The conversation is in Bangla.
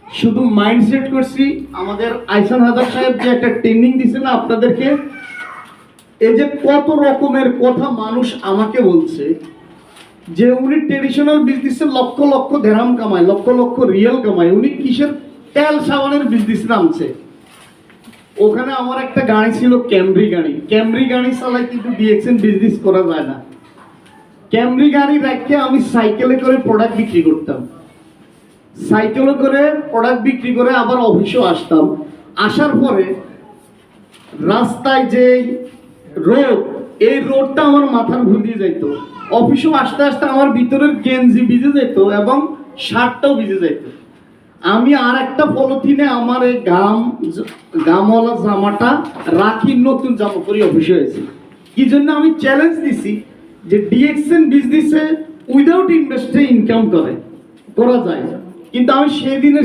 শুধু মাইন্ডসেট করছি। আমাদের আইসান হায়দার সাহেব যে একটা ট্রেনিং দিছে না আপনাদেরকে, এই যে কত রকমের কথা মানুষ আমাকে বলছে যে উনি ট্রেডিশনাল বিজনেসে লক্ষ লক্ষ দেরহাম কামায়, লক্ষ লক্ষ রিয়েল কামায়, উনি কিসের তেল সাবানের বিজনেস নামছে। ওখানে আমার একটা গাড়ি ছিল ক্যামরি গাড়ি, ক্যামরি গাড়ি চালাই কিন্তু ডিএক্সএন বিজনেস করা যায় না। ক্যামরি গাড়ি রেখে আমি সাইকেলে করে প্রোডাক্ট বিক্রি করতাম, সাইকেলে করে প্রোডাক্ট বিক্রি করে আবার অফিসেও আসতাম। আসার পরে রাস্তায় যে রোড, এই রোডটা আমার মাথার ঘুর দিয়ে যেত। অফিসেও আসতে আসতে আমার ভিতরের গেঞ্জি ভিজে যেত এবং শার্টটাও ভিজে যেত। আমি আর একটা পলিথিনে আমার এই গামওয়ালা জামাটা রাখি, নতুন জামা পরে অফিসে হয়েছে। কি জন্য আমি চ্যালেঞ্জ দিছি যে ডিএক্সএন বিজনেসে উইদাউট ইনভেস্টে ইনকাম করা যায়। কিন্তু আমি সেদিনের